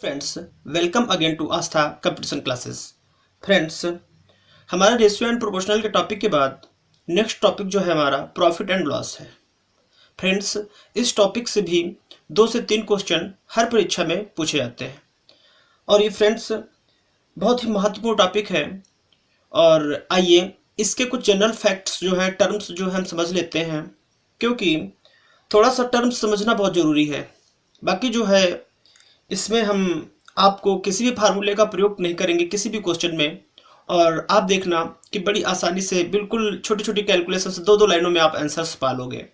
Friends, welcome again to Aastha competition classes. Friends, हमारा ratio and proportional के topic के बाद नेक्स्ट टॉपिक जो है हमारा प्रॉफिट एंड लॉस है। फ्रेंड्स, इस टॉपिक से भी 2 से 3 क्वेश्चन हर परीक्षा में पूछे जाते हैं और ये फ्रेंड्स बहुत ही महत्वपूर्ण टॉपिक है। और आइए इसके कुछ जनरल फैक्ट्स जो हैं, टर्म्स जो हम समझ लेते हैं, क्योंकि थोड़ा सा टर्म्स समझना बहुत ज़रूरी है। बाकी जो है इसमें हम आपको किसी भी फार्मूले का प्रयोग नहीं करेंगे किसी भी क्वेश्चन में, और आप देखना कि बड़ी आसानी से बिल्कुल छोटी छोटी कैलकुलेशन से 2-2 लाइनों में आप आंसर्स पा लोगे।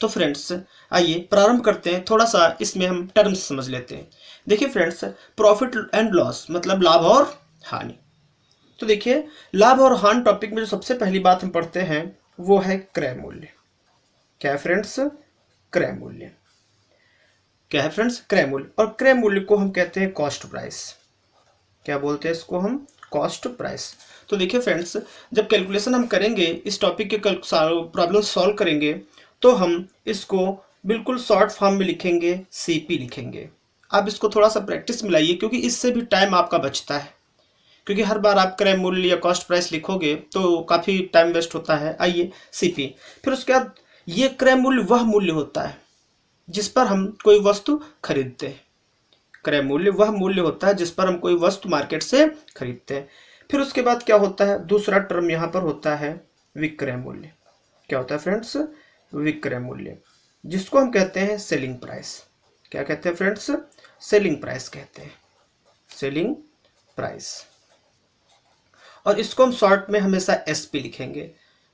तो फ्रेंड्स आइए प्रारंभ करते हैं। थोड़ा सा इसमें हम टर्म्स समझ लेते हैं। देखिए फ्रेंड्स, प्रॉफिट एंड लॉस मतलब लाभ और हानि। तो देखिए, लाभ और हानि टॉपिक में जो सबसे पहली बात हम पढ़ते हैं वो है क्रय मूल्य। क्या है फ्रेंड्स? क्रय मूल्य। क्या है फ्रेंड्स? क्रय मूल्य। और क्रय मूल्य को हम कहते हैं कॉस्ट प्राइस। क्या बोलते हैं इसको हम? Cost price. तो देखिए फ्रेंड्स, जब कैलकुलेशन हम करेंगे, इस टॉपिक के प्रॉब्लम सॉल्व करेंगे, तो हम इसको बिल्कुल शॉर्ट फॉर्म में लिखेंगे, सीपी लिखेंगे। आप इसको थोड़ा सा प्रैक्टिस में लाइए, क्योंकि इससे भी टाइम आपका बचता है। क्योंकि हर बार आप क्रय मूल्य या कॉस्ट प्राइस लिखोगे तो काफ़ी टाइम वेस्ट होता है। आइए सीपी। फिर उसके बाद ये क्रय मूल्य वह मूल्य होता है जिस पर हम कोई वस्तु खरीदते हैं। क्रय मूल्य वह मूल्य होता है जिस पर हम कोई वस्तु मार्केट से खरीदते हैं। फिर उसके बाद क्या होता है? दूसरा टर्म यहाँ पर होता है विक्रय मूल्य। क्या होता है फ्रेंड्स? विक्रय मूल्य, जिसको हम कहते हैं सेलिंग प्राइस। क्या कहते हैं फ्रेंड्स? सेलिंग प्राइस कहते हैं, सेलिंग प्राइस। और इसको हम शॉर्ट में हमेशा एसपी लिखेंगे।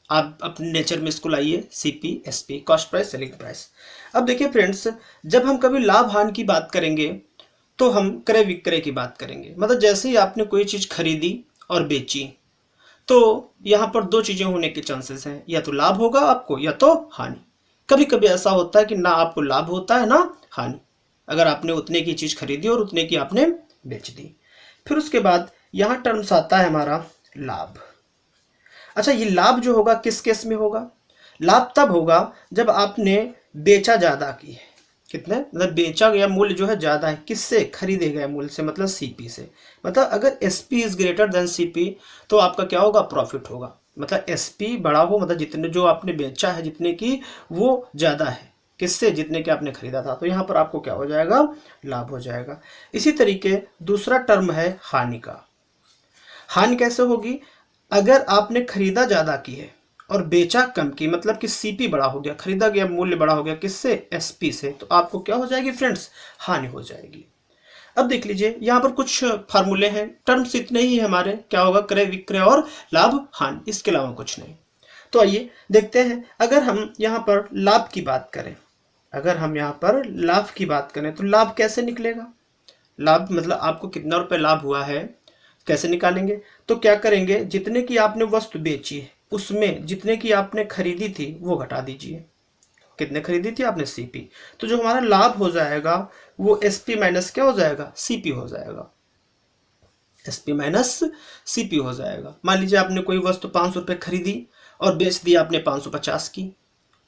आप अपने नेचर में इसको लाइए, CP SP, cost price selling price. अब देखिए फ्रेंड्स, जब हम कभी लाभ हानि की बात करेंगे तो हम क्रय विक्रय की बात करेंगे। मतलब जैसे ही आपने कोई चीज़ खरीदी और बेची, तो यहाँ पर 2 चीज़ें होने के चांसेस हैं, या तो लाभ होगा आपको या तो हानि। कभी कभी ऐसा होता है कि ना आपको लाभ होता है ना हानि, अगर आपने उतने की चीज़ खरीदी और उतने की आपने बेच दी। फिर उसके बाद यहाँ टर्म्स आता है हमारा लाभ। अच्छा, ये लाभ जो होगा किस केस में होगा? लाभ तब होगा जब आपने बेचा ज़्यादा की है। कितने? मतलब बेचा गया मूल्य जो है ज़्यादा है। किससे? खरीदे गए मूल्य से, मतलब सीपी से। मतलब अगर SP is greater than CP तो आपका क्या होगा? प्रॉफिट होगा। मतलब एसपी बड़ा हो, मतलब जितने जो आपने बेचा है, जितने की, वो ज़्यादा है किससे? जितने के आपने खरीदा था। तो यहाँ पर आपको क्या हो जाएगा? लाभ हो जाएगा। इसी तरीके दूसरा टर्म है हानि का। हानि कैसे होगी? अगर आपने खरीदा ज़्यादा की है और बेचा कम की, मतलब कि सीपी बड़ा हो गया, खरीदा गया मूल्य बड़ा हो गया किससे? एसपी से, तो आपको क्या हो जाएगी फ्रेंड्स? हानि हो जाएगी। अब देख लीजिए, यहाँ पर कुछ फार्मूले हैं, टर्म्स इतने ही है हमारे। क्या होगा? क्रय विक्रय और लाभ हानि, इसके अलावा कुछ नहीं। तो आइए देखते हैं, अगर हम यहाँ पर लाभ की बात करें, अगर हम यहाँ पर लाभ की बात करें तो लाभ कैसे निकलेगा? लाभ मतलब आपको कितना रुपये लाभ हुआ है, कैसे निकालेंगे? तो क्या करेंगे, जितने की आपने वस्तु बेची है उसमें जितने की आपने खरीदी थी वो घटा दीजिए। कितने खरीदी थी आपने? सीपी। तो जो हमारा लाभ हो जाएगा वो एसपी माइनस क्या हो जाएगा? सीपी हो जाएगा। एसपी माइनस सीपी हो जाएगा। मान लीजिए आपने कोई वस्तु 500 रुपये खरीदी और बेच दी आपने 550 की।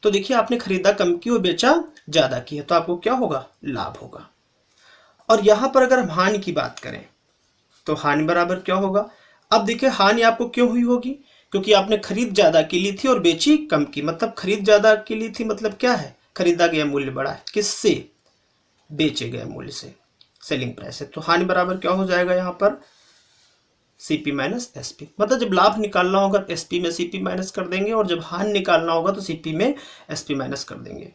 तो देखिए, आपने खरीदा कम की और बेचा ज़्यादा की है, तो आपको क्या होगा? लाभ होगा। और यहाँ पर अगर हम हानि की बात करें तो हानि बराबर क्या होगा? अब देखिए, हानि आपको क्यों हुई होगी? क्योंकि आपने खरीद ज्यादा की ली थी और बेची कम की। मतलब खरीद ज्यादा की ली थी, मतलब क्या है? खरीदा गया मूल्य बड़ा है किससे? बेचे गए मूल्य से, सेलिंग प्राइस है। तो हानि बराबर क्या हो जाएगा यहाँ पर? CP minus SP. मतलब जब लाभ निकालना होगा एसपी में सीपी माइनस कर देंगे, और जब हानि निकालना होगा तो सीपी में एसपी माइनस कर देंगे।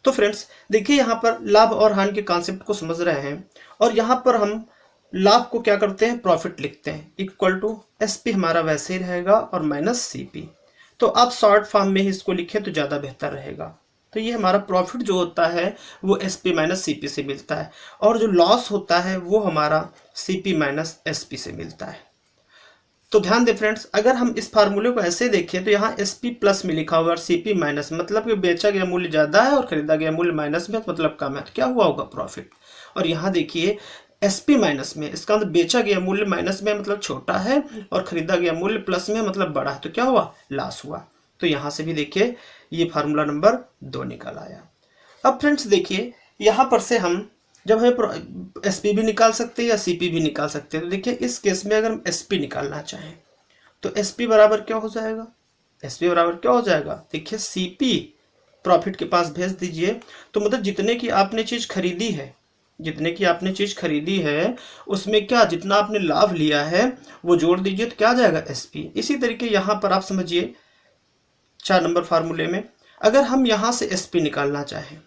तो फ्रेंड्स देखिए, यहाँ पर लाभ और हानि के कॉन्सेप्ट को समझ रहे हैं, और यहाँ पर हम लाभ को क्या करते हैं? प्रॉफिट लिखते हैं, इक्वल टू एसपी हमारा वैसे ही रहेगा और माइनस सीपी। तो आप शॉर्ट फॉर्म में ही इसको लिखें तो ज़्यादा बेहतर रहेगा। तो ये हमारा प्रॉफिट जो होता है वो एसपी माइनस सीपी से मिलता है, और जो लॉस होता है वो हमारा सीपी माइनस एसपी से मिलता है। तो ध्यान दें फ्रेंड्स, अगर हम इस फार्मूले को ऐसे देखें तो यहाँ एसपी प्लस में लिखा होगा और सीपी माइनस, मतलब कि बेचा गया मूल्य ज़्यादा है और खरीदा गया मूल्य माइनस में, मतलब कम है, तो क्या हुआ होगा? प्रॉफिट। और यहाँ देखिए एसपी माइनस में, इसका मतलब बेचा गया मूल्य माइनस में मतलब छोटा है और खरीदा गया मूल्य प्लस में मतलब बड़ा है, तो क्या हुआ? लॉस हुआ। तो यहाँ से भी देखिए ये फार्मूला नंबर 2 निकल आया। अब फ्रेंड्स देखिए, यहाँ पर से हम जब हमें एसपी भी निकाल सकते हैं या सीपी भी निकाल सकते हैं। तो देखिए इस केस में अगर हम एसपी निकालना चाहें तो एसपी बराबर क्या हो जाएगा, एसपी बराबर क्या हो जाएगा, देखिए सीपी प्रॉफिट के पास भेज दीजिए। तो मतलब जितने की आपने चीज खरीदी है, जितने की आपने चीज खरीदी है उसमें क्या जितना आपने लाभ लिया है वो जोड़ दीजिए, तो क्या आ जाएगा एसपी। इसी तरीके यहाँ पर आप समझिए 4 नंबर फार्मूले में अगर हम यहाँ से एसपी निकालना चाहें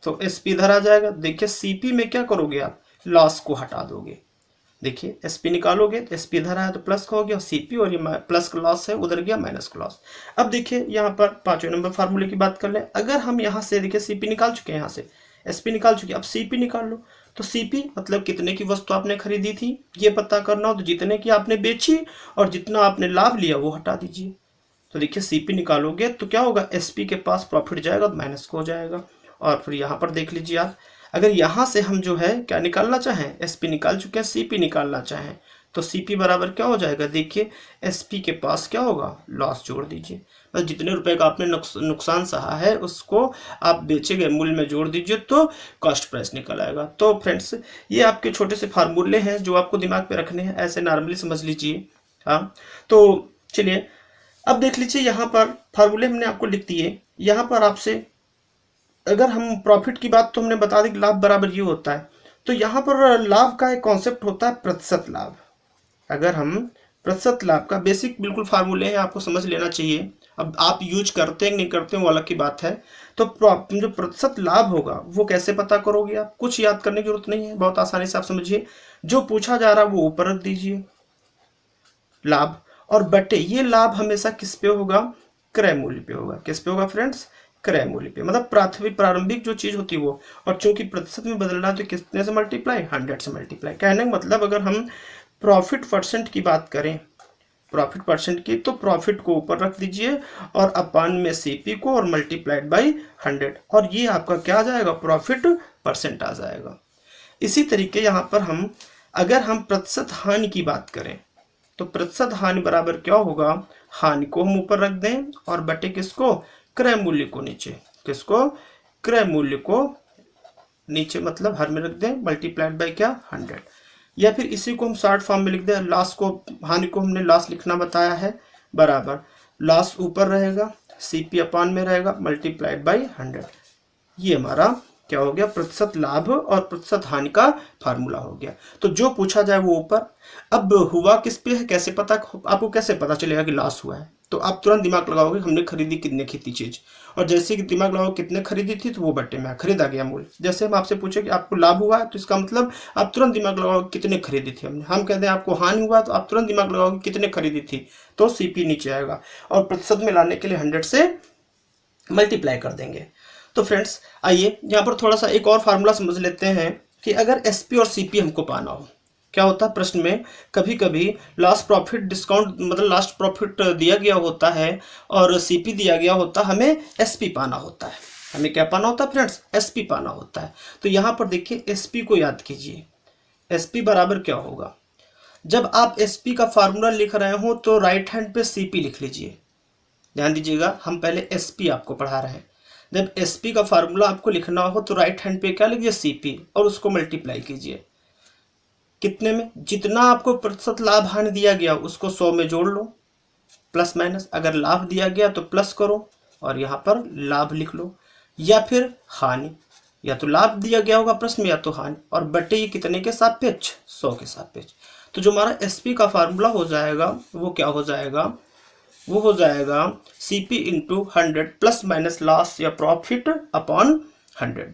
तो एसपी इधर आ जाएगा। देखिए सीपी में क्या करोगे आप, लॉस को हटा दोगे। देखिए एसपी निकालोगे तो एसपी इधर आया तो प्लस का हो गया सीपी, और ये प्लस का लॉस है उधर गया माइनस का लॉस। अब देखिए यहाँ पर 5वें नंबर फार्मूले की बात कर ले, अगर हम यहाँ से देखिए सीपी निकाल चुके हैं, यहाँ से एसपी निकाल चुके, अब सीपी निकाल लो। तो सीपी मतलब कितने की वस्तु आपने खरीदी थी ये पता करना हो, तो जितने की आपने बेची और जितना आपने लाभ लिया वो हटा दीजिए। तो देखिए सीपी निकालोगे तो क्या होगा, एसपी के पास प्रॉफिट जाएगा तो माइनस को हो जाएगा। और फिर यहाँ पर देख लीजिए आप, अगर यहाँ से हम जो है क्या निकालना चाहें, एसपी निकाल चुके हैं, सीपी निकालना चाहें तो सीपी बराबर क्या हो जाएगा, देखिए एसपी के पास क्या होगा, लॉस जोड़ दीजिए। बस जितने रुपए का आपने नुकसान सहा है उसको आप बेचे गए मूल्य में जोड़ दीजिए तो कॉस्ट प्राइस निकल आएगा। तो फ्रेंड्स ये आपके छोटे से फार्मूले हैं जो आपको दिमाग में रखने हैं, ऐसे नॉर्मली समझ लीजिए। हाँ तो चलिए अब देख लीजिए, यहाँ पर फार्मूले हमने आपको लिख दिए। यहाँ पर आपसे अगर हम प्रॉफिट की बात तो हमने बता दी लाभ बराबर ये होता है, तो यहाँ पर लाभ का एक कॉन्सेप्ट होता है प्रतिशत लाभ। अगर हम प्रतिशत लाभ का बेसिक बिल्कुल फार्मूले हैं, आपको समझ लेना चाहिए। अब आप यूज करते हैं नहीं करते हैं वो अलग की बात है। तो जो प्रतिशत लाभ होगा वो कैसे पता करोगे आप, कुछ याद करने की जरूरत नहीं है, बहुत आसानी से आप समझिए। जो पूछा जा रहा है वो ऊपर रख दीजिए लाभ, और बटे ये लाभ हमेशा किस पे होगा, क्रय मूल्य पे होगा। किस पे होगा फ्रेंड्स, क्रय मूल्य पे, मतलब प्रारंभिक जो चीज होती है वो। और चूंकि प्रतिशत में बदलना है तो कितने से मल्टीप्लाई, 100 से मल्टीप्लाई। कहने का मतलब अगर हम प्रॉफिट परसेंट की बात करें, प्रॉफिट परसेंट की, तो प्रॉफिट को ऊपर रख दीजिए और अपान में सीपी को और मल्टीप्लाइड बाई 100, और ये आपका क्या आ जाएगा, प्रॉफिट परसेंट आ जाएगा। इसी तरीके यहाँ पर हम अगर हम प्रतिशत हानि की बात करें तो प्रतिशत हानि बराबर क्या होगा, हानि को हम ऊपर रख दें और बटे किसको, क्रय मूल्य को नीचे, किसको, क्रय मूल्य को नीचे, मतलब हर में रख दें मल्टीप्लाइड बाय क्या, 100। या फिर इसी को हम शॉर्ट फॉर्म में लिख दें, लॉस को, हानि को हमने लॉस लिखना बताया है, बराबर लॉस ऊपर रहेगा सीपी अपान में रहेगा मल्टीप्लाइड बाय 100। ये हमारा क्या हो गया, प्रतिशत लाभ और प्रतिशत हानि का फार्मूला हो गया। तो जो पूछा जाए वो ऊपर। अब हुआ किस पे है, कैसे पता, आपको कैसे पता चलेगा कि लॉस हुआ है, तो आप तुरंत दिमाग लगाओगे हमने खरीदी कितने की थी चीज, और जैसे कि दिमाग लगाओ कितने खरीदी थी तो वो बट्टे में खरीदा गया मूल्य। जैसे हम आपसे पूछे कि आपको लाभ हुआ है तो इसका मतलब आप तुरंत दिमाग लगाओगे कितने खरीदी थी हमने। हम कहते हैं आपको हानि हुआ तो आप तुरंत दिमाग लगाओगे कितने खरीदी थी, तो सीपी नीचे आएगा और प्रतिशत में लाने के लिए 100 से मल्टीप्लाई कर देंगे। तो फ्रेंड्स आइए यहाँ पर थोड़ा सा एक और फार्मूला समझ लेते हैं कि अगर एसपी और सीपी हमको पाना हो, क्या होता है प्रश्न में कभी कभी लास्ट प्रॉफिट डिस्काउंट, मतलब लास्ट प्रॉफिट दिया गया होता है और सीपी दिया गया होता है, हमें एसपी पाना होता है। हमें क्या पाना होता है फ्रेंड्स, एसपी पाना होता है। तो यहाँ पर देखिए एसपी को याद कीजिए, एसपी बराबर क्या होगा, जब आप एसपी का फार्मूला लिख रहे हो तो राइट हैंड पे सीपी लिख लीजिए। ध्यान दीजिएगा, हम पहले एसपी आपको पढ़ा रहे हैं। जब एसपी का फार्मूला आपको लिखना हो तो राइट हैंड पे क्या लिखिए, सीपी, और उसको मल्टीप्लाई कीजिए कितने में, जितना आपको प्रतिशत लाभ हानि दिया गया उसको 100 में जोड़ लो, प्लस माइनस। अगर लाभ दिया गया तो प्लस करो और यहाँ पर लाभ लिख लो, या फिर हानि, या तो लाभ दिया गया होगा प्रश्न में या तो हानि, और बटे ये कितने के सापेक्ष, 100 के सापेक्ष। तो जो हमारा एसपी का फार्मूला हो जाएगा वो क्या हो जाएगा, वो हो जाएगा CP into 100 plus minus loss या प्रॉफिट अपॉन 100।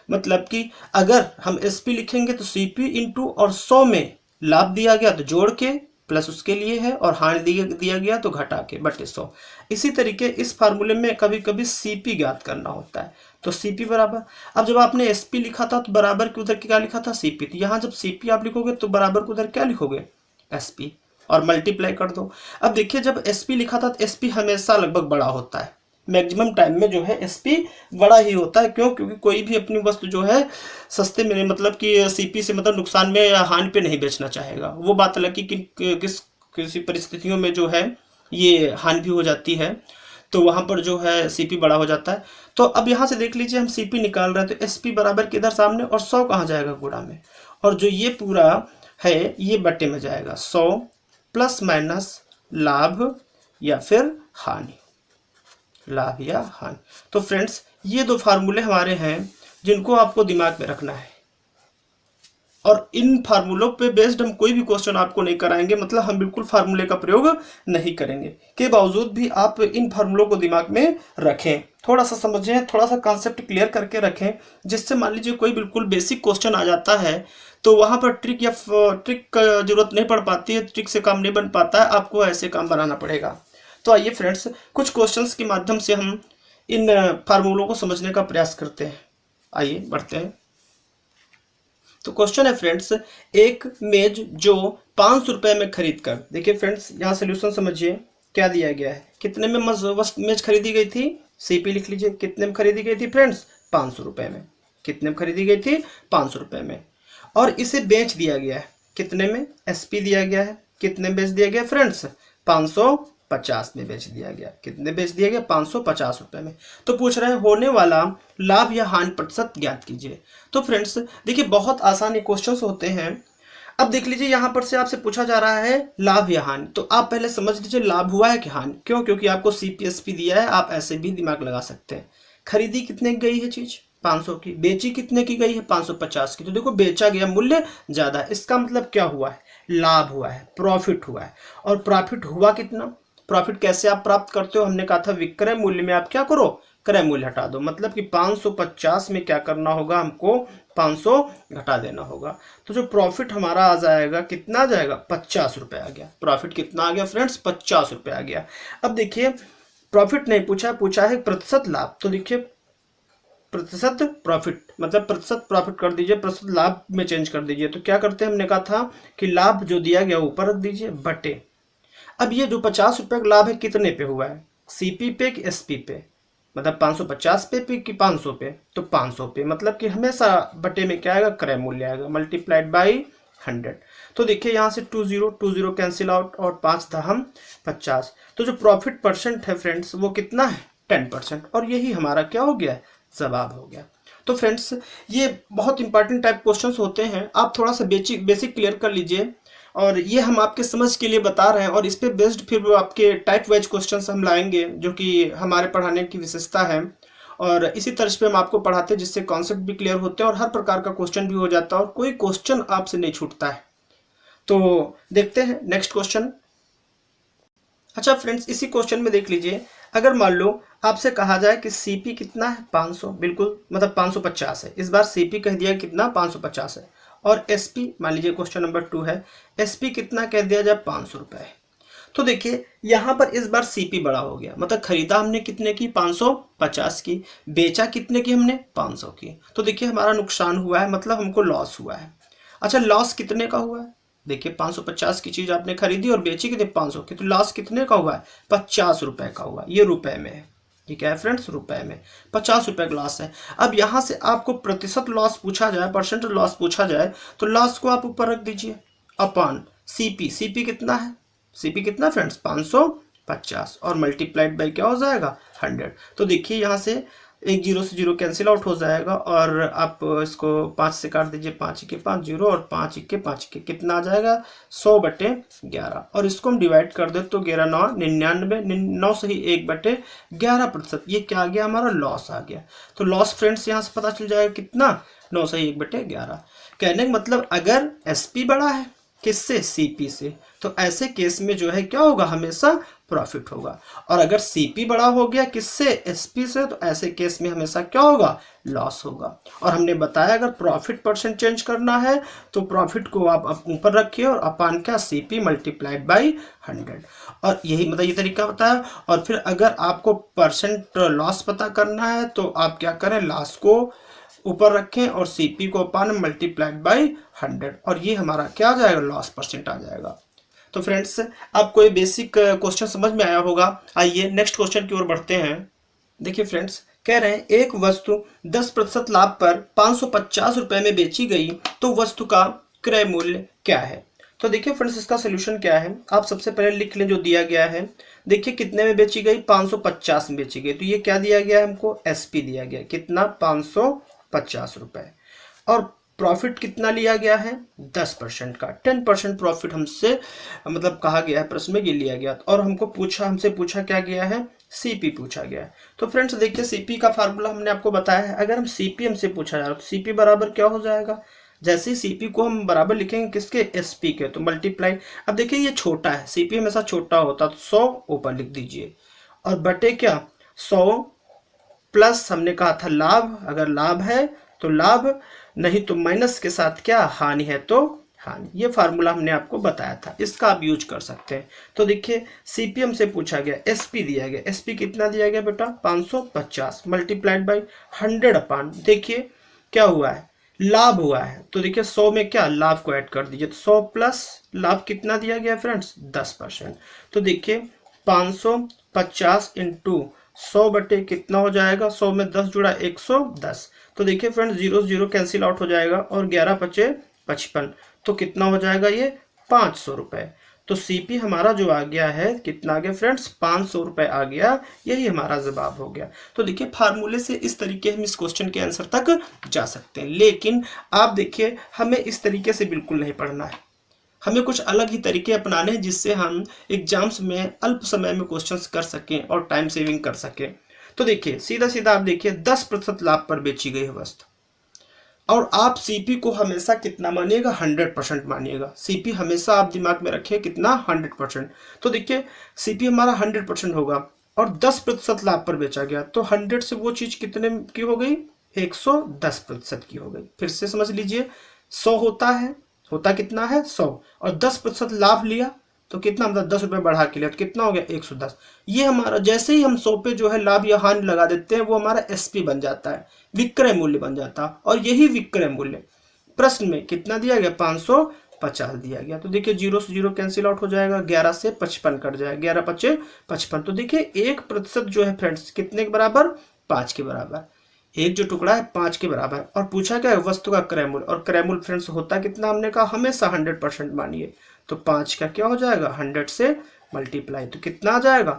मतलब कि अगर हम एसपी लिखेंगे तो सीपी इंटू और 100 में लाभ दिया गया तो जोड़ के प्लस उसके लिए है, और हानि दिया गया तो घटा के बटे 100। इसी तरीके इस फार्मूले में कभी कभी सीपी ज्ञात करना होता है, तो सीपी बराबर, अब जब आपने एसपी लिखा था तो बराबर के उधर क्या लिखा था, सीपी। तो यहाँ जब सीपी आप लिखोगे तो बराबर के उधर क्या लिखोगे, एसपी, और मल्टीप्लाई कर दो। अब देखिए जब एसपी लिखा था तो एसपी हमेशा लगभग बड़ा होता है, मैक्सिमम टाइम में जो है एसपी बड़ा ही होता है। क्यों, क्योंकि कोई भी अपनी वस्तु जो है सस्ते में, मतलब कि सीपी से मतलब नुकसान में या हानि पे नहीं बेचना चाहेगा। वो बात अलग कि किसी परिस्थितियों में जो है ये हानि भी हो जाती है। तो वहां पर जो है सीपी बड़ा हो जाता है। तो अब यहाँ से देख लीजिए हम सीपी निकाल रहे हैं, तो एसपी बराबर किधर सामने, और 100 कहाँ जाएगा गुणा में, और जो ये पूरा है ये बटे में जाएगा 100 प्लस माइनस लाभ या फिर हानि, लाभ या हानि। तो फ्रेंड्स ये दो फार्मूले हमारे हैं जिनको आपको दिमाग में रखना है, और इन फार्मूलों पे बेस्ड हम कोई भी क्वेश्चन आपको नहीं कराएंगे, मतलब हम बिल्कुल फार्मूले का प्रयोग नहीं करेंगे। के बावजूद भी आप इन फार्मूलों को दिमाग में रखें, थोड़ा सा समझें, थोड़ा सा कॉन्सेप्ट क्लियर करके रखें, जिससे मान लीजिए कोई बिल्कुल बेसिक क्वेश्चन आ जाता है तो वहां पर ट्रिक का जरूरत नहीं पड़ पाती है, ट्रिक से काम नहीं बन पाता है, आपको ऐसे काम बनाना पड़ेगा। तो आइए फ्रेंड्स कुछ क्वेश्चंस के माध्यम से हम इन फार्मूलों को समझने का प्रयास करते हैं। आइए बढ़ते हैं। तो क्वेश्चन है फ्रेंड्स, एक मेज जो 500 रुपए में खरीद कर, देखिए फ्रेंड्स यहाँ सोल्यूशन समझिए क्या दिया गया है, कितने में मेज खरीदी गई थी, सीपी लिख लीजिए, कितने में खरीदी गई थी फ्रेंड्स 500 रुपए में, कितने में खरीदी गई थी 500 रुपए में, और इसे बेच दिया गया है कितने में, एसपी दिया गया है, कितने में बेच दिया गया फ्रेंड्स 550 में बेच दिया गया, कितने बेच दिया गया 550 रुपए में। तो पूछ रहे हैं होने वाला लाभ या हानि प्रतिशत ज्ञात कीजिए। तो फ्रेंड्स देखिए बहुत आसान क्वेश्चन होते हैं। अब देख लीजिए यहाँ पर से आपसे पूछा जा रहा है लाभ या हानि, तो आप पहले समझ लीजिए लाभ हुआ है कि हानि, क्यों, क्योंकि आपको सीपीएसपी दिया है, आप ऐसे भी दिमाग लगा सकते हैं। खरीदी कितने की गई है चीज 500 की, बेची कितने की गई है 550 की, तो देखो बेचा गया मूल्य ज्यादा है, इसका मतलब क्या हुआ है, लाभ हुआ है, प्रॉफिट हुआ है। और प्रॉफिट हुआ कितना, प्रॉफिट कैसे आप प्राप्त करते हो, हमने कहा था विक्रय मूल्य में आप क्या करो, क्रय मूल्य हटा दो, मतलब कि 550 में क्या करना होगा, हमको 500 घटा देना होगा। तो जो प्रॉफिट हमारा आ जाएगा कितना आ जाएगा 50 रुपए आ गया, प्रॉफिट कितना आ गया फ्रेंड्स 50 रुपए आ गया। अब देखिए प्रॉफिट नहीं पूछा, पूछा है प्रतिशत लाभ, तो देखिए प्रतिशत प्रॉफिट मतलब प्रतिशत प्रॉफिट कर दीजिए, प्रतिशत लाभ में चेंज कर दीजिए। तो क्या करते हैं, हमने कहा था कि लाभ जो दिया गया ऊपर रख दीजिए बटे। अब ये जो 50 रुपए का लाभ है कितने पे हुआ है, सीपी पे कि एसपी पे, मतलब 550 पे कि 500 पे, तो 500 पे, मतलब कि हमेशा बटे में क्या आएगा क्रय मूल्य आएगा, मल्टीप्लाइड बाई 100। तो देखिए यहाँ से 20 कैंसिल आउट और 5 दहम 50। तो जो प्रॉफिट परसेंट है फ्रेंड्स वो कितना है 10%, और यही हमारा क्या हो गया जवाब हो गया। तो फ्रेंड्स ये बहुत इंपॉर्टेंट टाइप क्वेश्चंस होते हैं, आप थोड़ा सा बेसिक क्लियर कर लीजिए, और ये हम आपके समझ के लिए बता रहे हैं, और इस पे बेस्ड फिर वो आपके टाइप वाइज क्वेश्चंस हम लाएंगे जो कि हमारे पढ़ाने की विशेषता है, और इसी तरह पे हम आपको पढ़ाते हैं जिससे कॉन्सेप्ट भी क्लियर होते हैं और हर प्रकार का क्वेश्चन भी हो जाता है और कोई क्वेश्चन आपसे नहीं छूटता है। तो देखते हैं नेक्स्ट क्वेश्चन। अच्छा फ्रेंड्स इसी क्वेश्चन में देख लीजिए, अगर मान लो आपसे कहा जाए कि सीपी कितना है 500, बिल्कुल मतलब 550 है, इस बार सीपी कह दिया कितना 550 है, और एसपी मान लीजिए क्वेश्चन नंबर 2 है, एसपी कितना कह दिया जाए 500 रुपए। तो देखिए यहाँ पर इस बार सीपी बड़ा हो गया, मतलब खरीदा हमने कितने की 550 की, बेचा कितने की हमने 500 की। तो देखिए हमारा नुकसान हुआ है, मतलब हमको लॉस हुआ है। अच्छा लॉस कितने का हुआ है, देखिए 550 की चीज आपने खरीदी और बेची कितने 500 की, तो लॉस कितने का हुआ है 50 रुपए का हुआ, ये रुपए में है, ठीक है फ्रेंड्स रुपए में 50 रुपए का लॉस है। अब यहाँ से आपको प्रतिशत लॉस पूछा जाए, परसेंट लॉस पूछा जाए, तो लॉस को आप ऊपर रख दीजिए अपॉन सीपी, सीपी कितना है, सीपी कितना फ्रेंड्स 550 और मल्टीप्लाइड बाई क्या हो जाएगा 100। तो देखिए यहाँ से एक 0 से 0 कैंसिल आउट हो जाएगा, और आप इसको 5 से काट दीजिए, 5 के 5 0 और 5 के 5 के कितना आ जाएगा 100/11, और इसको हम डिवाइड कर दे तो 11 9 99, 9 से ही 1/11%, ये क्या आ गया हमारा लॉस आ गया। तो लॉस फ्रेंड्स यहाँ से पता चल जाएगा कितना 9 से ही 1/11। कहने का मतलब अगर एसपी बड़ा है किससे सीपी से, तो ऐसे केस में जो है क्या होगा हमेशा प्रॉफिट होगा, और अगर सीपी बड़ा हो गया किससे एसपी से, तो ऐसे केस में हमेशा क्या होगा लॉस होगा। और हमने बताया अगर प्रॉफिट परसेंट चेंज करना है तो प्रॉफिट को आप ऊपर रखिए और अपान क्या सीपी मल्टीप्लाइड बाई 100, और यही मतलब ये तरीका बताया। और फिर अगर आपको परसेंट लॉस पता करना है तो आप क्या करें लॉस को ऊपर रखें और सीपी को अपान मल्टीप्लाइड बाई 100, और ये हमारा क्या आ जाएगा लॉस परसेंट आ जाएगा। तो फ्रेंड्स आपको ये बेसिक क्वेश्चन समझ में आया होगा। आइए नेक्स्ट क्वेश्चन की ओर बढ़ते हैं। देखिए फ्रेंड्स कह रहे हैं एक वस्तु 10% लाभ पर 550 रुपए में बेची गई, तो वस्तु का क्रय मूल्य क्या है। तो देखिए फ्रेंड्स इसका सोल्यूशन क्या है, आप सबसे पहले लिख लें जो दिया गया है। देखिए कितने में बेची गई, 550 में बेची गई, तो ये क्या दिया गया है हमको, एसपी दिया गया, कितना 550 रुपए। और प्रॉफिट कितना लिया गया है, 10% का, 10% प्रॉफिट हमसे मतलब कहा गया है प्रश्न में, ये लिया गया। और हमसे पूछा क्या गया है, सीपी पूछा गया है। तो फ्रेंड्स देखिए सीपी का फार्मूला हमने आपको बताया है। अगर हम सीपी हमसे पूछा जा रहा है तो सीपी बराबर क्या हो जाएगा, जैसे ही सीपी को हम बराबर लिखेंगे किसके, एसपी के, तो मल्टीप्लाई। अब देखिए ये छोटा है, सीपी हमेशा छोटा होता, तो 100 ऊपर लिख दीजिए और बटे क्या 100 प्लस हमने कहा था लाभ, अगर लाभ है तो लाभ, नहीं तो माइनस के साथ क्या हानि है तो हानि। ये फार्मूला हमने आपको बताया था, इसका आप यूज कर सकते हैं। तो देखिए सीपीएम से पूछा गया, एसपी दिया गया, एसपी कितना दिया गया बेटा 550 मल्टीप्लाइड बाई 100 अपान, देखिए क्या हुआ है, लाभ हुआ है। तो देखिए 100 में क्या लाभ को ऐड कर दीजिए, तो 100 प्लस लाभ कितना दिया गया फ्रेंड्स 10%। तो देखिए 550 इंटू 100 बटे कितना हो जाएगा, 100 में 10 जुड़ा 110। तो देखिए फ्रेंड्स 0 0 कैंसिल आउट हो जाएगा और 11 पचे 55, तो कितना हो जाएगा ये 500 रुपए। तो सीपी हमारा जो आ गया है कितना आ गया फ्रेंड्स 500 रुपए आ गया, यही हमारा जवाब हो गया। तो देखिए फार्मूले से इस तरीके हम इस क्वेश्चन के आंसर तक जा सकते हैं, लेकिन आप देखिए हमें इस तरीके से बिल्कुल नहीं पढ़ना है, हमें कुछ अलग ही तरीके अपनाने हैं जिससे हम एग्जाम्स में अल्प समय में क्वेश्चंस कर सकें और टाइम सेविंग कर सकें। तो देखिए सीधा सीधा आप देखिए 10% लाभ पर बेची गई है वस्तु, और आप सीपी को हमेशा कितना मानिएगा 100% मानिएगा। सीपी हमेशा आप दिमाग में रखिए कितना 100%। तो देखिए सीपी हमारा 100% होगा और 10% लाभ पर बेचा गया, तो 100 से वो चीज कितने की हो गई 110% की हो गई। फिर से समझ लीजिए 100 होता कितना है 100 और 10% लाभ लिया तो कितना मतलब 10 रुपए बढ़ा के लिया तो कितना हो गया 110। ये हमारा जैसे ही हम 100 पे जो है लाभ या हानि लगा देते हैं वो हमारा एसपी बन जाता है, विक्रय मूल्य बन जाता है। और यही विक्रय मूल्य प्रश्न में कितना दिया गया 550 दिया गया। तो देखिए 0 से 0 कैंसिल आउट हो जाएगा, 11 से 55 कट जाएगा, 11 पचे 55। तो देखिए 1% जो है फ्रेंड्स कितने के बराबर 5 के बराबर, एक जो टुकड़ा है 5 के बराबर। और पूछा क्या है वस्तु का क्रय मूल्य, और क्रय मूल्य फ्रेंड्स होता कितना हमने कहा हमेशा 100% मानिए, तो 5 का क्या हो जाएगा 100 से मल्टीप्लाई, तो कितना आ जाएगा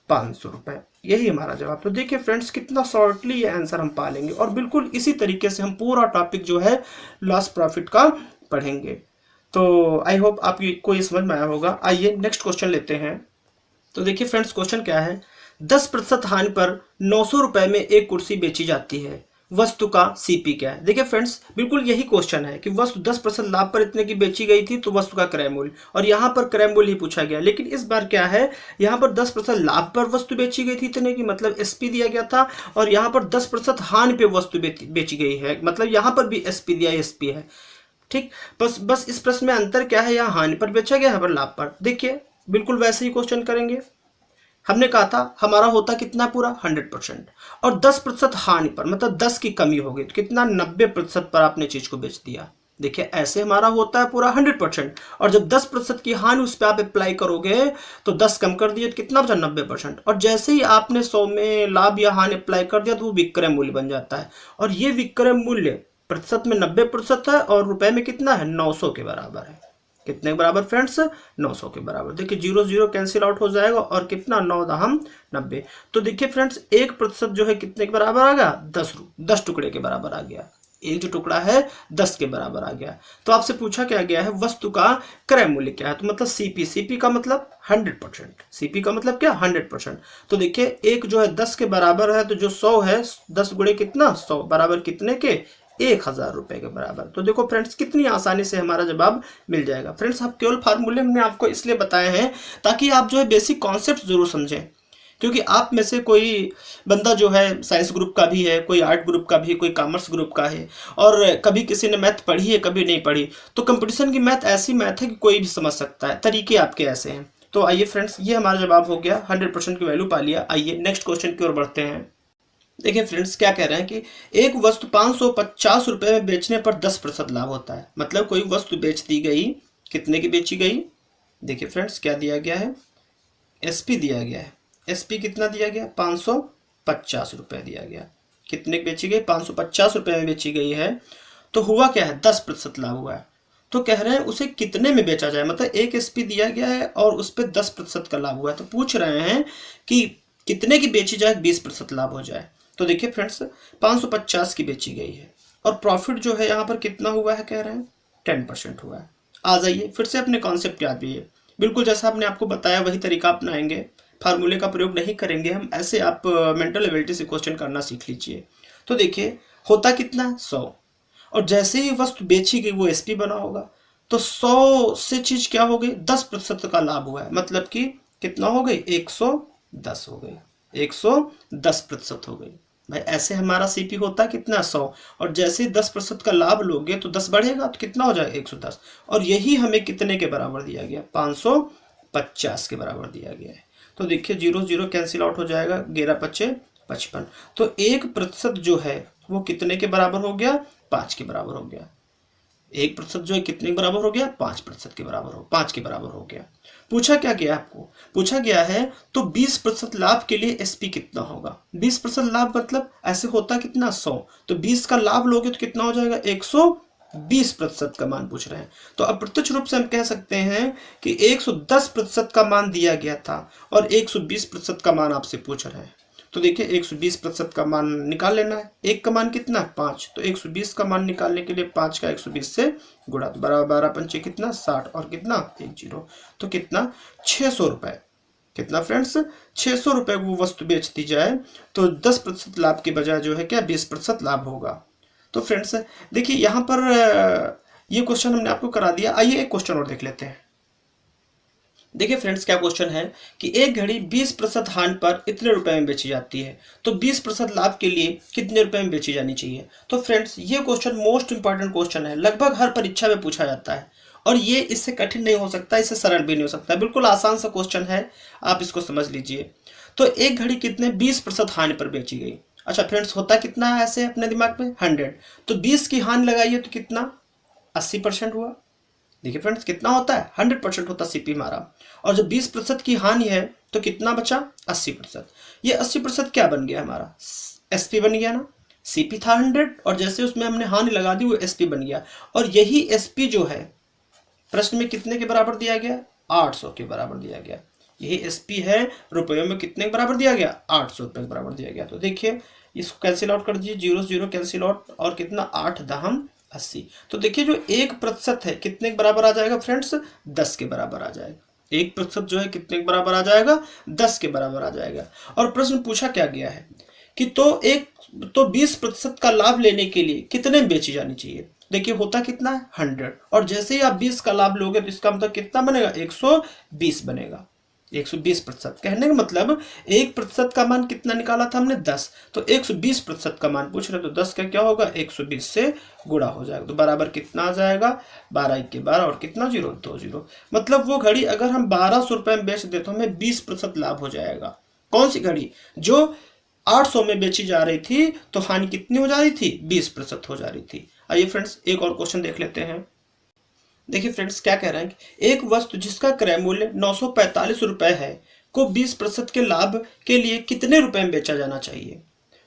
500 रुपए, यही हमारा जवाब। तो देखिए फ्रेंड्स कितना शॉर्टली ये आंसर हम पा लेंगे, और बिल्कुल इसी तरीके से हम पूरा टॉपिक जो है लॉस प्रॉफिट का पढ़ेंगे। तो आई होप आपको ये समझ में आया होगा। आइए नेक्स्ट क्वेश्चन लेते हैं। तो देखिए फ्रेंड्स क्वेश्चन क्या है, 10% हानि पर 900 रुपए में एक कुर्सी बेची जाती है, वस्तु का सीपी क्या है। देखिए फ्रेंड्स बिल्कुल यही क्वेश्चन है कि वस्तु 10% लाभ पर इतने की बेची गई थी, तो वस्तु का क्रय मूल्य, और यहाँ पर क्रय मूल्य ही पूछा गया। लेकिन इस बार क्या है, यहाँ पर 10% लाभ पर वस्तु बेची गई थी इतने की, मतलब एसपी दिया गया था, और यहाँ पर 10% हानि पे वस्तु बेची गई है, मतलब यहाँ पर भी एसपी दिया, एसपी है, ठीक। बस इस प्रश्न में अंतर क्या है, यहाँ हानि पर बेचा गया, यहाँ पर लाभ पर। देखिए बिल्कुल वैसे ही क्वेश्चन करेंगे। हमने कहा था हमारा होता कितना पूरा 100%, और 10% हानि पर मतलब 10 की कमी हो गई, तो कितना 90% पर आपने चीज को बेच दिया। देखिए ऐसे हमारा होता है पूरा 100%, और जब 10% की हानि उस पर आप अप्लाई करोगे तो 10 कम कर दिए तो कितना बचा 90%, और जैसे ही आपने 100 में लाभ या हानि अप्लाई कर दिया तो वो विक्रय मूल्य बन जाता है। और ये विक्रय मूल्य प्रतिशत में 90% है और रुपए में कितना है 900 के बराबर है। कितने के बराबर फ्रेंड्स 900 के बराबर। देखिए 0 0 कैंसिल आउट हो जाएगा और कितना 9 दहम 90। तो देखिए फ्रेंड्स 1% जो है कितने के बराबर आ गया 10 टुकड़े के बराबर आ गया, एक जो टुकड़ा है 10 के बराबर आ गया। तो आपसे पूछा क्या गया है वस्तु का क्रय मूल्य क्या है, तो मतलब सीपी का मतलब 100%, सीपी का मतलब क्या 100%। तो देखिए एक जो है 10 के बराबर है, तो जो 100 है 10 गुणे कितना 100 बराबर कितने के 1000 रुपए के बराबर। तो देखो फ्रेंड्स कितनी आसानी से हमारा जवाब मिल जाएगा। फ्रेंड्स आप केवल फार्मूले हमने आपको इसलिए बताए हैं ताकि आप जो है बेसिक कॉन्सेप्ट जरूर समझें, क्योंकि आप में से कोई बंदा जो है साइंस ग्रुप का भी है, कोई आर्ट ग्रुप का भी है, कोई कॉमर्स ग्रुप का है, और कभी किसी ने मैथ पढ़ी है कभी नहीं पढ़ी। तो कंपटीशन की मैथ ऐसी मैथ है कि कोई भी समझ सकता है, तरीके आपके ऐसे हैं। तो आइए फ्रेंड्स ये हमारा जवाब हो गया, 100% की वैल्यू पा लिया। आइए नेक्स्ट क्वेश्चन की ओर बढ़ते हैं। देखिए फ्रेंड्स क्या कह रहे हैं कि एक वस्तु 550 रुपए में बेचने पर 10% लाभ होता है। मतलब कोई वस्तु बेच दी गई, कितने की बेची गई, देखिए फ्रेंड्स क्या दिया गया है एसपी दिया गया है, एसपी कितना दिया गया 550 रुपए दिया गया, कितने की बेची गई 550 रुपए में बेची गई है। तो हुआ क्या है 10% लाभ हुआ है, तो कह रहे हैं उसे कितने में बेचा जाए, मतलब एक एसपी दिया गया है और उस पर 10% का लाभ हुआ है, तो पूछ रहे हैं कि कितने की बेची जाए 20% लाभ हो जाए। तो देखिए फ्रेंड्स 550 की बेची गई है और प्रॉफिट जो है यहाँ पर कितना हुआ है, कह रहे हैं 10% हुआ है। आ जाइए फिर से अपने कॉन्सेप्ट याद भी है, बिल्कुल जैसा आपने आपको बताया वही तरीका अपनाएंगे, फार्मूले का प्रयोग नहीं करेंगे हम, ऐसे आप मेंटल एबिलिटी से क्वेश्चन करना सीख लीजिए। तो देखिए होता कितना 100 और जैसे ही वस्तु बेची गई वो एसपी बना होगा, तो 100 से चीज क्या हो गई 10% का लाभ हुआ है, मतलब कि कितना हो गई 110 हो गई, 110% हो गई। भाई ऐसे हमारा सीपी होता है कितना 100 और जैसे ही 10% का लाभ लोगे तो 10 बढ़ेगा तो कितना हो जाएगा 110, और यही हमें कितने के बराबर दिया गया 550 के बराबर दिया गया है। तो देखिए 0 0 कैंसिल आउट हो जाएगा, 11 5 55, तो 1% जो है वो कितने के बराबर हो गया 5 के बराबर हो गया। 1% जो है कितने के बराबर हो गया 5% के बराबर हो 5 के बराबर हो गया। पूछा क्या गया आपको, पूछा गया है तो 20% लाभ के लिए एसपी कितना होगा। 20% लाभ मतलब ऐसे होता कितना 100, तो 20 का लाभ लोगे तो कितना हो जाएगा 120% का मान पूछ रहे हैं। तो अप्रत्यक्ष रूप से हम कह सकते हैं कि 110% का मान दिया गया था और 120% का मान आपसे पूछ रहे हैं। तो देखिए 120% का मान निकाल लेना है, एक का मान कितना 5, तो 120 का मान निकालने के लिए 5 का 120 से गुणा, तो बराबर 12 पंचे कितना 60 और कितना 1 0, तो कितना 600 रुपए, कितना फ्रेंड्स 600 रुपए वो वस्तु बेच दी जाए तो 10% लाभ के बजाय जो है क्या 20% लाभ होगा। तो फ्रेंड्स देखिए यहाँ पर ये क्वेश्चन हमने आपको करा दिया। आइए एक क्वेश्चन और देख लेते हैं। देखिए फ्रेंड्स क्या क्वेश्चन है कि एक घड़ी 20% हानि पर इतने रुपए में बेची जाती है, तो 20% लाभ के लिए कितने रुपए में बेची जानी चाहिए। तो फ्रेंड्स ये क्वेश्चन मोस्ट इंपॉर्टेंट क्वेश्चन है, लगभग हर परीक्षा में पूछा जाता है और ये इससे कठिन नहीं हो सकता, इससे सरल भी नहीं हो सकता, बिल्कुल आसान सा क्वेश्चन है, आप इसको समझ लीजिए। तो एक घड़ी कितने 20% हानि पर बेची गई। अच्छा फ्रेंड्स होता कितना है ऐसे अपने दिमाग में 100, तो 20 की हानि लगाइए तो कितना 80% हुआ। देखिए फ्रेंड्स कितना होता है 100% होता है सीपी हमारा, और जब 20% की हानि है तो कितना बचा 80%। ये 80% क्या बन गया हमारा एसपी बन गया ना, सीपी था 100 और जैसे उसमें हमने हानि लगा दी वो एसपी बन गया, और यही एसपी जो है प्रश्न में कितने के बराबर दिया गया 800 के बराबर दिया गया। यही एसपी है रुपयों में कितने के बराबर दिया गया 800 रुपये के बराबर दिया गया। तो देखिए इसको कैंसिल आउट कर दीजिए, 0 0 कैंसिल आउट और कितना 8 दहम 80। तो देखिए जो 1% है कितने के बराबर आ जाएगा फ्रेंड्स 10 के बराबर आ जाएगा। 1% जो है कितने के बराबर आ जाएगा 10 के बराबर आ जाएगा। और प्रश्न पूछा क्या गया है कि तो 20% का लाभ लेने के लिए कितने में बेची जानी चाहिए। देखिए होता कितना है 100 और जैसे ही आप 20 का लाभ लोगे तो इसका मतलब कितना बनेगा 120 बनेगा। 120% कहने का मतलब 1% का मान कितना निकाला था हमने 10, तो 120% का मान पूछ रहे तो 10 का क्या होगा 120 से गुणा हो जाएगा, तो बराबर कितना आ जाएगा 12 1 के 12 और कितना 0 2 0। मतलब वो घड़ी अगर हम 1200 रुपए में बेच दे तो हमें 20% लाभ हो जाएगा। कौन सी घड़ी जो 800 में बेची जा रही थी तो हानि कितनी हो जा रही थी 20% हो जा रही थी। आइए फ्रेंड्स एक और क्वेश्चन देख लेते हैं। देखिए फ्रेंड्स क्या कह रहे हैं कि एक वस्तु जिसका क्रय मूल्य 945 रुपए है को 20% के लाभ के लिए कितने रुपए में बेचा जाना चाहिए।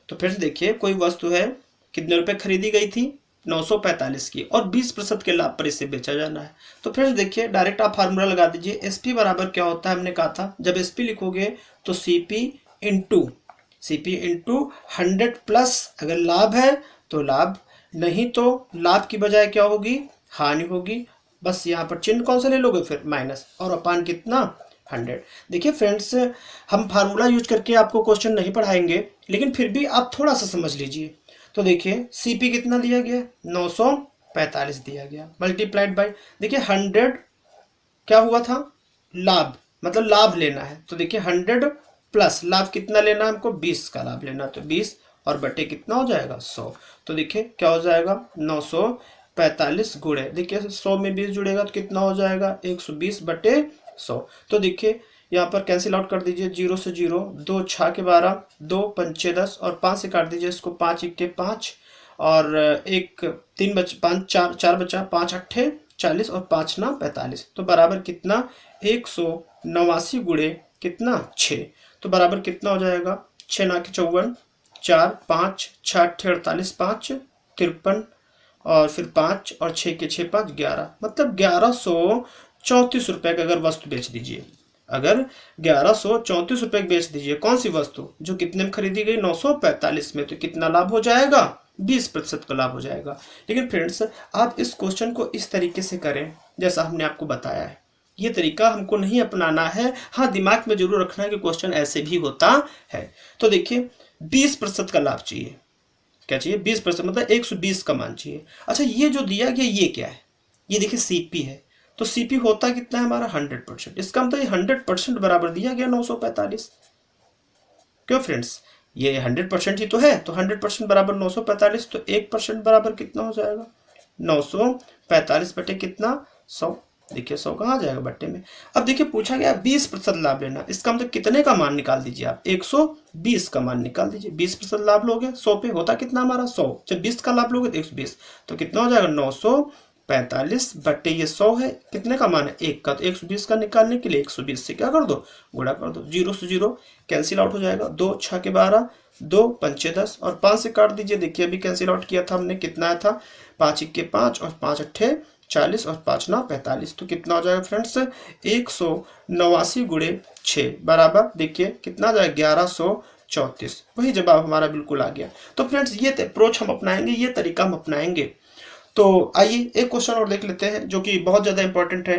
तो फ्रेंड्स देखिए कोई वस्तु है कितने रुपए खरीदी गई थी 945 की और 20% के लाभ पर इसे बेचा जाना है। तो फ्रेंड्स देखिए डायरेक्ट आप फार्मूला लगा दीजिए, एसपी बराबर क्या होता है हमने कहा था जब एसपी लिखोगे तो सीपी इंटू 100 प्लस अगर लाभ है तो लाभ, नहीं तो लाभ की बजाय क्या होगी हानि होगी, बस यहाँ पर चिन्ह कौन सा ले लोगे फिर माइनस और अपान कितना 100। देखिए फ्रेंड्स हम फार्मूला यूज करके आपको क्वेश्चन नहीं पढ़ाएंगे लेकिन फिर भी आप थोड़ा सा समझ लीजिए। तो देखिए सीपी कितना दिया गया 945 दिया गया मल्टीप्लाइड बाय, देखिए 100 क्या हुआ था लाभ, मतलब लाभ लेना है, तो देखिए 100 प्लस लाभ कितना लेना है हमको 20 का लाभ लेना, तो 20 और बटे कितना हो जाएगा 100। तो देखिए क्या हो जाएगा 945 गुणे, देखिए 100 में 20 जुड़ेगा तो कितना हो जाएगा 120 बटे 100। तो देखिए यहाँ पर कैंसिल आउट कर दीजिए 0 से 0, 2 6 के 12, 2 पंचे 10 और 5 से काट दीजिए इसको, 5 1 के 5 और 1 3 बच 5 4 बचा, 5 8 40 और 5 9 45, तो बराबर कितना 189 गुणे कितना 6, तो बराबर कितना हो जाएगा 6 9 के 54, 4 5 6 8 48 5 53 और फिर 5 और 6 के 6 5 11, मतलब 1134 रुपए का अगर वस्तु बेच दीजिए, अगर 1134 रुपए बेच दीजिए कौन सी वस्तु जो कितने में खरीदी गई 945 में, तो कितना लाभ हो जाएगा 20% का लाभ हो जाएगा। लेकिन फ्रेंड्स आप इस क्वेश्चन को इस तरीके से करें जैसा हमने आपको बताया है, ये तरीका हमको नहीं अपनाना है। हाँ, दिमाग में जरूर रखना है कि क्वेश्चन ऐसे भी होता है। तो देखिए 20% का लाभ चाहिए, क्या चाहिए 20%, मतलब 120 का मान चाहिए। अच्छा, ये जो दिया गया ये क्या है, ये देखिए सीपी है, तो सीपी होता कितना है हमारा 100%, इसका मतलब ये 100% बराबर दिया गया 945। क्यों फ्रेंड्स, ये 100% ही तो है, तो 100% बराबर 945, तो 1% बराबर कितना हो जाएगा 945 बटे कितना 100। देखिए 100 कहाँ जाएगा बट्टे में। अब देखिए पूछा गया 20% लाभ लेना, इसका मतलब कितने का मान निकाल दीजिए आप, 120 का मान निकाल दीजिए। 20% लाभ लोगे 100 पे होता कितना हमारा 100, जब 20 का लाभ लोगे तो 120, तो कितना हो जाएगा 945 बट्टे ये 100 है, कितने का मान है 1 का, तो 120 का निकालने के लिए 120 से क्या कर दो गुणा कर दो, 0 से 0 कैंसिल आउट हो जाएगा, 2 6 के 12, 2 5 10 और 5 से काट दीजिए। देखिए अभी कैंसिल आउट किया था हमने, कितना आया था 5 1 5 और 5 8 40 और 5 9 45, तो कितना हो जाएगा फ्रेंड्स 189 गुणे 6 बराबर देखिए कितना आ जाएगा 1134। वही जवाब हमारा बिल्कुल आ गया। तो फ्रेंड्स ये अप्रोच हम अपनाएंगे, ये तरीका हम अपनाएंगे। तो आइए एक क्वेश्चन और देख लेते हैं जो कि बहुत ज्यादा इंपॉर्टेंट है।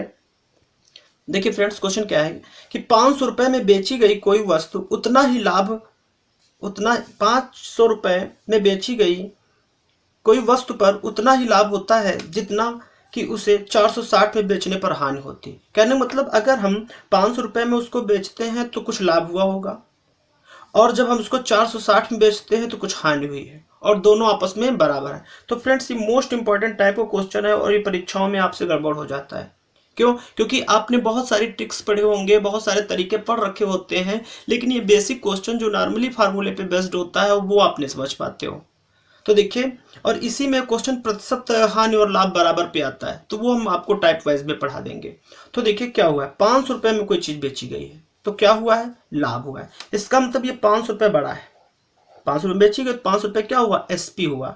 देखिए फ्रेंड्स क्वेश्चन क्या है कि 500 रुपए में बेची गई कोई वस्तु उतना 500 रुपए में बेची गई कोई वस्तु पर उतना ही लाभ होता है जितना कि उसे 460 में बेचने पर हानि होती। कहने मतलब अगर हम 500 रुपए में उसको बेचते हैं तो कुछ लाभ हुआ होगा, और जब हम उसको 460 में बेचते हैं तो कुछ हानि हुई है, और दोनों आपस में बराबर है। तो फ्रेंड्स ये मोस्ट इंपॉर्टेंट टाइप का क्वेश्चन है और ये परीक्षाओं में आपसे गड़बड़ हो जाता है। क्यों? क्योंकि आपने बहुत सारी ट्रिक्स पढ़े होंगे, बहुत सारे तरीके पढ़ रखे होते हैं, लेकिन ये बेसिक क्वेश्चन जो नॉर्मली फार्मूले पे बेस्ड होता है वो आप नहीं समझ पाते हो। तो देखिए, और इसी में क्वेश्चन प्रतिशत हानि और लाभ बराबर पे आता है, तो वो हम आपको टाइप वाइज में पढ़ा देंगे। तो देखिए क्या हुआ है, 500 रुपए में कोई चीज बेची गई है तो क्या हुआ है लाभ हुआ है। इसका मतलब ये 500 रुपए बड़ा है, 500 रुपए बेची गई, 500 रुपए क्या हुआ एसपी हुआ,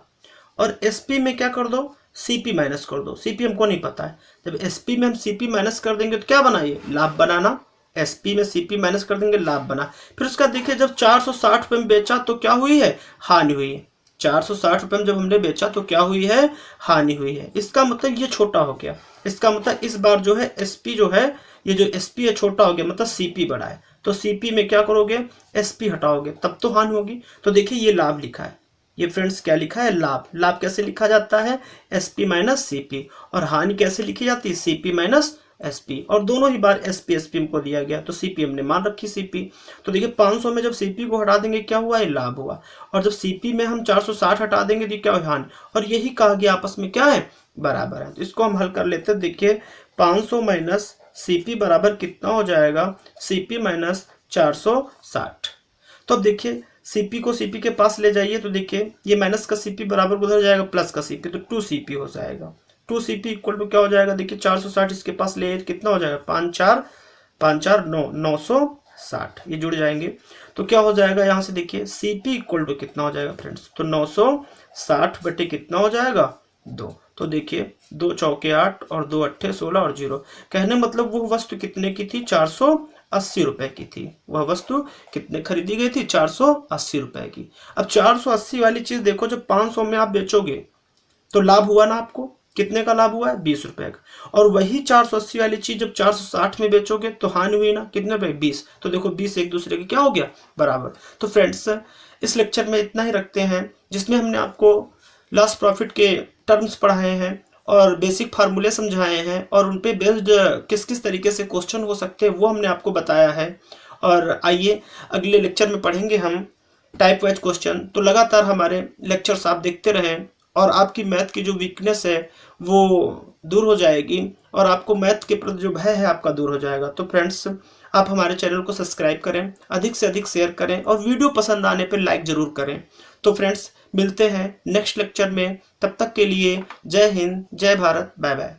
और एसपी में क्या कर दो सीपी माइनस कर दो। सीपी हमको नहीं पता है, जब एसपी में हम सीपी माइनस कर देंगे तो क्या बना ये लाभ बनाना, एसपी में सीपी माइनस कर देंगे लाभ बना। फिर उसका देखिए जब 460 रुपए में बेचा तो क्या हुई है हानि हुई है, 460 रुपए में जब हमने बेचा तो क्या हुई है हानि हुई है। इसका मतलब ये छोटा हो गया, इसका मतलब इस बार जो है एसपी जो है, ये जो एसपी है छोटा हो गया, मतलब सीपी बड़ा है। तो सीपी में क्या करोगे एसपी हटाओगे तब तो हानि होगी। तो देखिए ये लाभ लिखा है, ये फ्रेंड्स क्या लिखा है लाभ। लाभ कैसे लिखा जाता है एसपी माइनस सीपी, और हानि कैसे लिखी जाती है सीपी माइनस एसपी, और दोनों ही बार एसपी एसपी हमको दिया गया तो सीपी हमने मान रखी सीपी। तो देखिए 500 में जब सीपी को हटा देंगे क्या हुआ है लाभ हुआ, और जब सीपी में हम 460 हटा देंगे तो क्या हुआ हानि, और यही कहा गया आपस में क्या है बराबर है। तो इसको हम हल कर लेते हैं। देखिए 500 माइनस सीपी बराबर कितना हो जाएगा सीपी माइनस 460। तो अब देखिए सीपी को सीपी के पास ले जाइए, तो देखिए ये माइनस का सीपी बराबर उधर जाएगा प्लस का सीपी, तो 2cp हो जाएगा। 2cp इक्वल टू क्या हो जाएगा देखिए 460 इसके पास ले कितना हो जाएगा 5 4 9 960, ये जुड़ जाएंगे तो क्या हो जाएगा यहाँ से देखिए cp इक्वल टू कितना हो जाएगा फ्रेंड्स, तो 960 बटे कितना हो जाएगा 2। तो देखिए 2 चौके 8 और 2 अट्ठे 16 और 0, कहने मतलब वो वस्तु कितने की थी 480 रुपए की थी। वह वस्तु कितने खरीदी गई थी 480 रुपए की। अब 480 वाली चीज देखो जब 500 में आप बेचोगे तो लाभ हुआ ना, आपको कितने का लाभ हुआ है 20 रुपए का, और वही 480 वाली चीज जब 460 में बेचोगे तो हानि हुई ना कितने रुपए 20। तो देखो 20 एक दूसरे के क्या हो गया बराबर। तो फ्रेंड्स इस लेक्चर में इतना ही रखते हैं, जिसमें हमने आपको लॉस प्रॉफिट के टर्म्स पढ़ाए हैं और बेसिक फार्मूले समझाए हैं, और उन पे बेस्ड किस किस तरीके से क्वेश्चन हो सकते हैं वो हमने आपको बताया है। और आइए अगले लेक्चर में पढ़ेंगे हम टाइप वाइज क्वेश्चन। तो लगातार हमारे लेक्चर्स आप देखते रहें और आपकी मैथ की जो वीकनेस है वो दूर हो जाएगी, और आपको मैथ के प्रति जो भय है आपका दूर हो जाएगा। तो फ्रेंड्स आप हमारे चैनल को सब्सक्राइब करें, अधिक से अधिक शेयर करें, और वीडियो पसंद आने पर लाइक जरूर करें। तो फ्रेंड्स मिलते हैं नेक्स्ट लेक्चर में, तब तक के लिए जय हिंद जय भारत, बाय बाय।